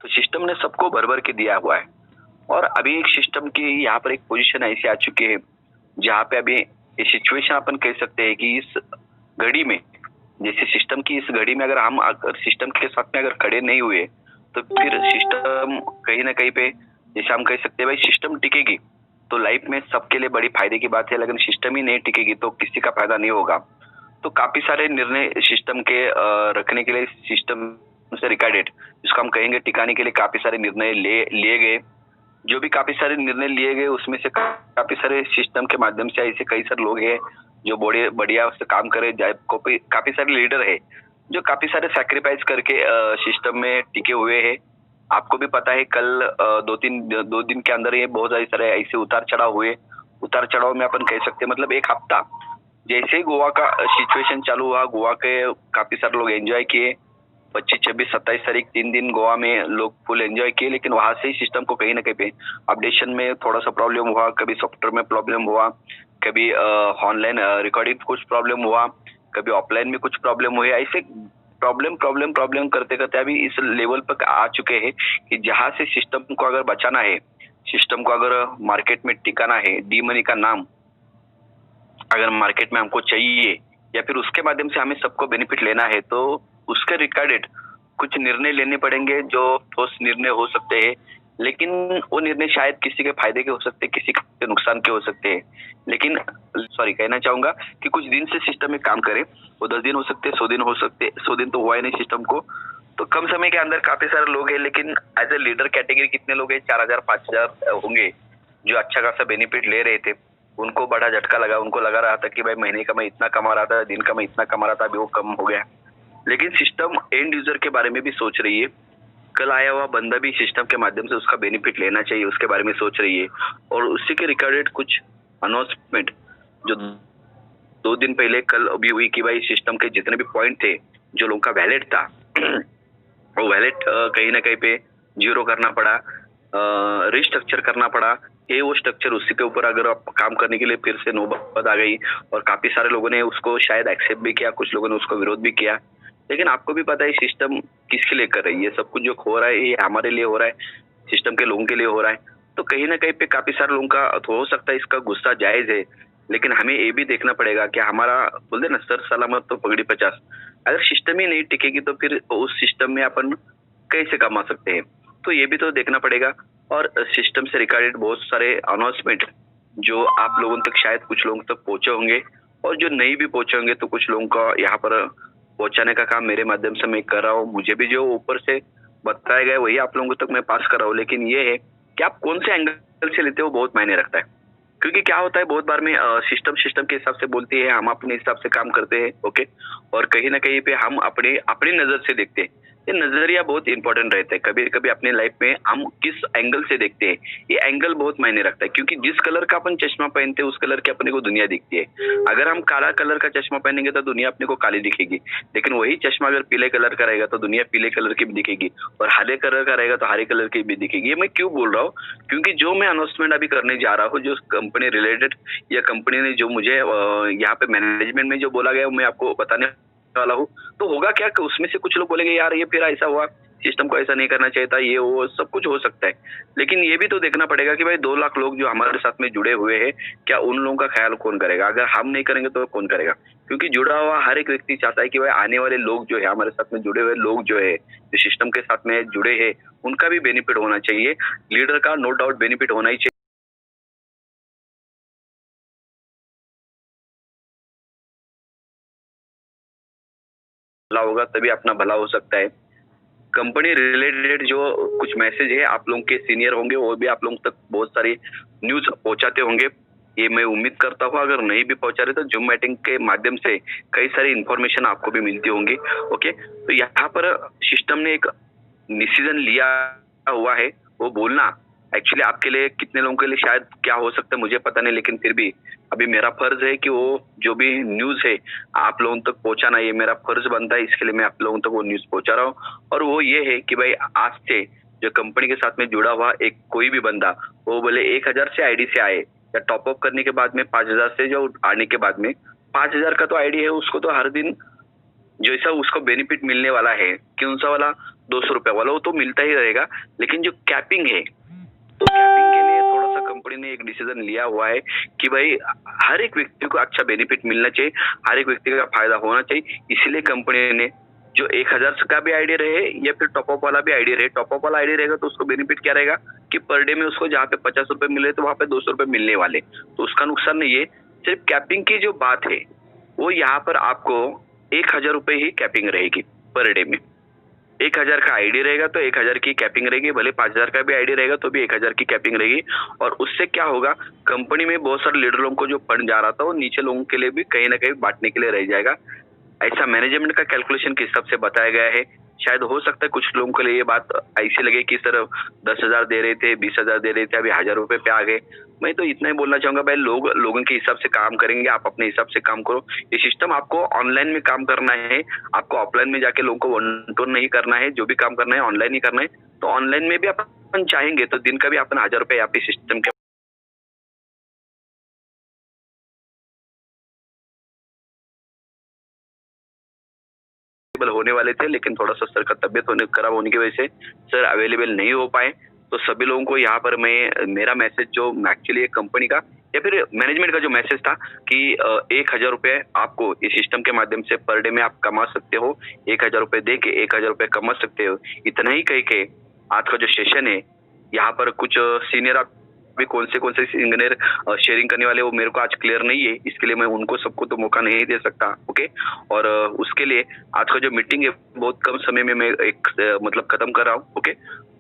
तो सिस्टम ने सबको भर-भर के दिया हुआ है और अभी एक सिस्टम की यहाँ पर एक पोज़ीशन ऐसी आ चुकी है, जहाँ पे अभी ये सिचुएशन अपन कह सकते हैं कि इस घड़ी में, जैसे सिस्टम की इस घड़ी में अगर सिस्टम के साथ में अगर खड़े नहीं हुए, तो फिर सिस्टम कहीं न कहीं पे जैसे हम कह सकते हैं भाई सिस्टम टिकेगी, तो लाइफ में सबके लिए बड़ी फ़ायदे की बात है, लेकिन सिस्टम ही नहीं टिकेगी तो किसी का फ़ायदा नहीं होगा। तो काफ़ी सारे निर्णय सिस्टम के रखने के लिए सिस्टम से रिगार्डेड जिसको हम कहेंगे टिकाने के लिए काफ़ी सारे निर्णय लिए गए। जो भी काफ़ी सारे निर्णय लिए गए उसमें से काफ़ी सारे सिस्टम के माध्यम से ऐसे कई सारे लोग हैं जो बड़े बढ़िया से काम करे जाए, काफ़ी सारे लीडर है जो काफ़ी सारे सैक्रिफाइस करके सिस्टम में टिके हुए हैं। आपको भी पता है कल 2 दिन के अंदर ये बहुत सारे ऐसे उतार-चढ़ाव हुए। उतार-चढ़ाव में अपन कह सकते हैं मतलब 1 हफ्ता जैसे ही गोवा का सिचुएशन चालू हुआ, गोवा के काफ़ी सारे लोग एन्जॉय किए। 25, 26, 27 तारीख 3 दिन गोवा में लोग फुल एन्जॉय किए, लेकिन वहाँ से ही सिस्टम को कहीं न कहीं पे अपडेशन में थोड़ा-सा प्रॉब्लम हुआ, कभी सॉफ्टवेयर में प्रॉब्लम हुआ, कभी ऑनलाइन रिकॉर्डिंग कुछ प्रॉब्लम हुआ, कभी ऑफलाइन में कुछ प्रॉब्लम हुए। ऐसे प्रॉब्लम करते-करते अभी इस लेवल तक आ चुके हैं कि जहाँ से सिस्टम को अगर बचाना है, सिस्टम को अगर मार्केट में टिकाना है, डी मनी का नाम अगर मार्केट में हमको चाहिए या फिर उसके माध्यम से हमें सबको बेनिफिट लेना है, तो उसके रिगार्डेड कुछ निर्णय लेने पड़ेंगे जो ठोस निर्णय हो सकते हैं, लेकिन वो निर्णय शायद किसी के फायदे के हो सकते हैं, किसी के नुकसान के हो सकते हैं। लेकिन सॉरी कहना चाहूँगा कि कुछ दिन से सिस्टम में काम करे, वो 10 दिन हो सकते हैं, 100 दिन हो सकते हैं, 100 दिन तो हुआ ही नहीं सिस्टम को, तो कम समय के अंदर काफ़ी सारे लोग हैं, लेकिन एज़ अ लीडर कैटेगरी कितने लोग हैं 4000 5000 होंगे, जो अच्छा खासा बेनिफिट ले रहे थे। उनको बड़ा झटका लगा, उनको लगा रहा था कि भाई महीने का मैं इतना कमा रहा था, दिन का मैं इतना कमा रहा था, अभी वो कम हो गया। लेकिन सिस्टम एंड यूजर के बारे में भी सोच रही है। कल आया हुआ बंदा भी सिस्टम के माध्यम से उसका बेनिफिट लेना चाहिए, उसके बारे में सोच रही है और उसी के रिगार्डेड कुछ अनाउंसमेंट जो 2 दिन पहले कल अभी हुई कि भाई सिस्टम के जितने भी पॉइंट थे, जो लोगों का वैलिड था वो वैलिड कहीं न कहीं पे ज़ीरो करना पड़ा, रिस्ट्रक्चर करना पड़ा। ये वो स्ट्रक्चर उसी के ऊपर अगर आप काम करने के लिए फिर से नौबत आ गई और काफ़ी सारे लोगों ने उसको शायद एक्सेप्ट भी किया, कुछ लोगों ने उसको विरोध भी किया। लेकिन आपको भी पता है सिस्टम किसके लिए कर रही है, ये सब कुछ जो हो रहा है ये हमारे लिए हो रहा है, सिस्टम के लोगों के लिए हो रहा है। तो कहीं न कहीं पे काफ़ी सारे लोगों का तो हो सकता है इसका गुस्सा जायज़ है, लेकिन हमें ये भी देखना पड़ेगा कि हमारा बोलते हैं ना सर सलामत तो पगड़ी 50। अगर सिस्टम ही नहीं टिकेगी तो फिर उस सिस्टम में अपन कैसे कमा सकते हैं? तो ये भी तो देखना पड़ेगा और सिस्टम से रिगार्डेड बहुत सारे अनाउंसमेंट जो आप लोगों तक शायद कुछ लोगों तक पहुँचे होंगे और जो नहीं भी पहुँचे होंगे तो कुछ लोगों का यहाँ पर पहुँचाने का काम मेरे माध्यम से मैं कर रहा हूँ। मुझे भी जो ऊपर से बताया गया वही आप लोगों तक मैं पास कर रहा हूँ। लेकिन ये है कि आप कौन से एंगल से लेते हो बहुत मायने रखता है। क्योंकि क्या होता है बहुत बार में सिस्टम के हिसाब से बोलती है, हम अपने हिसाब से काम करते हैं, ओके? और कहीं न कहीं पे हम अपनी नज़र से देखते हैं। ये नज़रिया बहुत इम्पोर्टेंट रहता है। कभी-कभी अपनी लाइफ में हम किस एंगल से देखते हैं, ये एंगल बहुत मायने रखता है क्योंकि जिस कलर का अपन चश्मा पहनते हैं, उस कलर की अपने को दुनिया दिखती है। अगर हम काला कलर का चश्मा पहनेंगे तो दुनिया अपने को काली दिखेगी, लेकिन वही चश्मा अगर पीले कलर का रहेगा तो दुनिया पीले कलर की भी दिखेगी और हरे कलर का रहेगा तो हरे कलर की भी दिखेगी। ये मैं क्यों बोल रहा हूँ? क्योंकि जो मैं अनाउंसमेंट अभी करने जा रहा हूँ, जो कंपनी रिलेटेड या कंपनी ने जो मुझे यहाँ पे मैनेजमेंट में जो बोला गया, वो मैं आपको बताने वाला हूँ। तो होगा क्या कि उसमें से कुछ लोग बोलेंगे यार ये फिर ऐसा हुआ, सिस्टम को ऐसा नहीं करना चाहिए था, ये वो सब कुछ हो सकता है। लेकिन ये भी तो देखना पड़ेगा कि भाई 2 लाख लोग जो हमारे साथ में जुड़े हुए हैं, क्या उन लोगों का ख्याल कौन करेगा? अगर हम नहीं करेंगे तो कौन करेगा? क्योंकि जुड़ा हुआ हर एक व्यक्ति चाहता है कि भाई आने वाले लोग जो है हमारे साथ में जुड़े हुए लोग जो है, जो सिस्टम के साथ में जुड़े हैं, उनका भी बेनिफिट होना चाहिए। लीडर का नो डाउट बेनिफिट होना ही चाहिए। भला होगा तभी अपना भला हो सकता है। कंपनी रिलेटेड जो कुछ मैसेज है आप लोगों के सीनियर होंगे वो भी आप लोगों तक बहुत सारी न्यूज़ पहुँचाते होंगे। ये मैं उम्मीद करता हूँ, अगर नहीं भी पहुँचा रहे तो ज़ूम मीटिंग के माध्यम से कई सारी इन्फॉर्मेशन आपको भी मिलती होंगी। ओके, तो यहाँ पर सिस्टम ने एक डिसीजन लिया हुआ है, वो बोलना एक्चुअली आपके लिए कितने लोगों के लिए शायद क्या हो सकता है मुझे पता नहीं, लेकिन फिर भी अभी मेरा फर्ज है कि वो जो भी न्यूज़ है आप लोगों तक पहुँचाना, ये मेरा फर्ज बनता है, इसके लिए मैं आप लोगों तक वो न्यूज़ पहुँचा रहा हूँ। और वो ये है कि भाई आज से जो कंपनी के साथ में जुड़ा हुआ एक कोई भी बंदा, वो बोले 1000 से आईडी से आए या टॉप अप करने के बाद में 5000 से जो आने के बाद में 5000 का तो आईडी है, उसको तो हर दिन जैसा उसको बेनिफिट मिलने वाला है, कौन सा वाला 200 रुपए वाला वो तो मिलता ही रहेगा, लेकिन जो कैपिंग है, तो कैपिंग के लिए थोड़ा सा कंपनी ने एक डिसीजन लिया हुआ है कि भाई हर एक व्यक्ति को अच्छा बेनिफिट मिलना चाहिए, हर एक व्यक्ति का फायदा होना चाहिए। इसीलिए कंपनी ने जो 1000 का भी आईडी रहे या फिर टॉपअप वाला भी आईडी रहे, टॉपअप वाला आईडी रहेगा तो उसको बेनिफिट क्या रहेगा कि पर डे में उसको जहाँ पे 50 रुपए मिले तो वहाँ पे 200 रुपए मिलने वाले, तो उसका नुकसान नहीं है। सिर्फ कैपिंग की जो बात है वो यहाँ पर आपको 1000 रुपए ही कैपिंग रहेगी पर डे में। 1000 का आईडी रहेगा तो 1000 की कैपिंग रहेगी, भले 5000 का भी आईडी रहेगा तो भी 1000 की कैपिंग रहेगी। और उससे क्या होगा, कंपनी में बहुत सारे लीडर लोगों को जो फंड जा रहा था वो नीचे लोगों के लिए भी कहीं ना कहीं बांटने के लिए रह जाएगा। ऐसा मैनेजमेंट का कैलकुलेशन के हिसाब से बताया गया है। शायद हो सकता है कुछ लोगों के लिए ये बात ऐसी लगे कि सर 10,000 दे रहे थे, 20,000 दे रहे थे, अभी 1000 रुपए पे आ गए। मैं तो इतना ही बोलना चाहूंगा भाई, लोगों के हिसाब से काम करेंगे, आप अपने हिसाब से काम करो। ये सिस्टम आपको ऑनलाइन में काम करना है, आपको ऑफलाइन में जाके लोगों को वन टू नहीं करना है, जो भी काम करना है ऑनलाइन ही करना है। तो ऑनलाइन में भी अपन चाहेंगे तो दिन का भी अपन 1000 रुपए यहाँ पे सिस्टम के होने वाले थे, लेकिन थोड़ा सा सर का तबियत खराब होने की वजह से सर अवेलेबल नहीं हो पाए। तो सभी लोगों को यहाँ पर मैं मेरा मैसेज जो एक्चुअली कंपनी का या फिर मैनेजमेंट का जो मैसेज था कि 1000 रुपए आपको इस सिस्टम के माध्यम से पर डे में आप कमा सकते हो, 1000 रुपए दे के 1000 रुपए कमा सकते हो। इतना ही कह के आज का जो सेशन है यहाँ पर कुछ सीनियर भी कौन से इंजीनियर शेयरिंग करने वाले वो मेरे को आज क्लियर नहीं है, इसके लिए मैं उनको सबको तो मौका नहीं दे सकता। ओके, और उसके लिए आज का जो मीटिंग है बहुत कम समय में मैं एक मतलब खत्म कर रहा हूँ। ओके,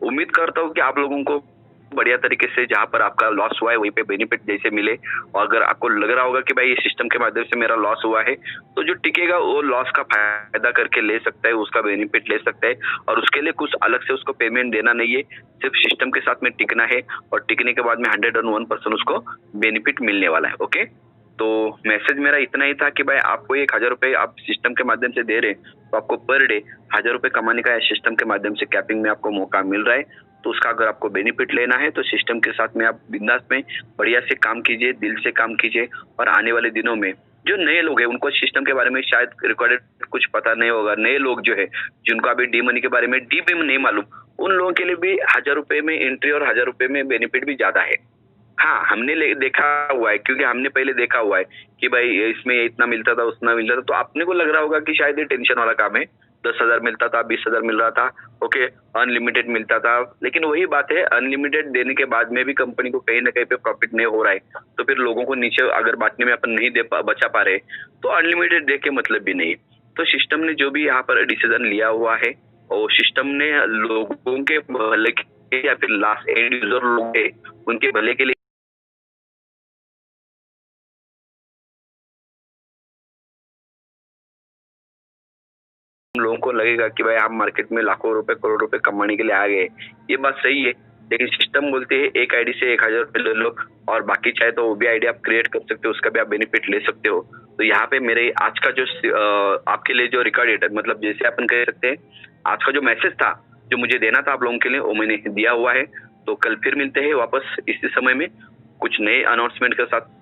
उम्मीद करता हूँ कि आप लोगों को बढ़िया तरीके से जहाँ पर आपका लॉस हुआ है वहीं पे बेनिफिट जैसे मिले। और अगर आपको लग रहा होगा कि भाई ये सिस्टम के माध्यम से मेरा लॉस हुआ है, तो जो टिकेगा वो लॉस का फायदा करके ले सकता है, उसका बेनिफिट ले सकता है। और उसके लिए कुछ अलग से उसको पेमेंट देना नहीं है, सिर्फ सिस्टम के साथ में टिकना है और टिकने के बाद में 101% उसको बेनिफिट मिलने वाला है। ओके, तो मैसेज मेरा इतना ही था कि भाई आपको 1000 रुपए आप सिस्टम के माध्यम से दे रहे हैं, तो आपको पर डे 1000 रुपए कमाने का सिस्टम के माध्यम से कैपिंग में आपको मौका मिल रहा है। तो उसका अगर आपको बेनिफिट लेना है तो सिस्टम के साथ में आप बिंदास में बढ़िया से काम कीजिए, दिल से काम कीजिए। और आने वाले दिनों में जो नए लोग हैं उनको सिस्टम के बारे में शायद रिकॉर्डेड कुछ पता नहीं होगा, नए लोग जो है जिनको अभी डी मनी के बारे में डी भी नहीं मालूम, उन लोगों के लिए भी 1000 रुपए में एंट्री और 1000 रुपए में बेनिफिट भी ज्यादा है। हाँ, हमने देखा हुआ है, क्योंकि हमने पहले देखा हुआ है कि भाई इसमें इतना मिलता था उतना मिलता था, तो आपने को लग रहा होगा कि शायद ये टेंशन वाला काम है। 10,000 मिलता था, 20,000 मिल रहा था, ओके, अनलिमिटेड मिलता था। लेकिन वही बात है, अनलिमिटेड देने के बाद में भी कंपनी को कहीं ना कहीं पे प्रॉफिट नहीं हो रहा है, तो फिर लोगों को नीचे अगर बांटने में अपन नहीं बचा पा रहे, तो अनलिमिटेड दे के मतलब भी नहीं। तो सिस्टम ने जो भी यहाँ पर डिसीजन लिया हुआ है, और सिस्टम ने लोगों के भले के या फिर लास्ट एंड यूजर लोग है उनके भले के लिए लोगों को लगेगा कि भाई हम मार्केट में लाखों रुपए करोड़ रुपए कमाने के लिए आ गए, ये बात सही है। लेकिन सिस्टम बोलते हैं एक आईडी से 1000 रुपए ले लो, और बाकी चाहे तो वो भी आईडी आप क्रिएट कर सकते हो, उसका भी आप बेनिफिट ले सकते हो। तो यहाँ पे मेरे आज का जो आपके लिए जो रिकॉर्डेड मतलब जैसे अपन कह सकते हैं आज का जो मैसेज था जो मुझे देना था आप लोगों के लिए वो मैंने दिया हुआ है। तो कल फिर मिलते हैं वापस इसी समय में कुछ नए अनाउंसमेंट के साथ।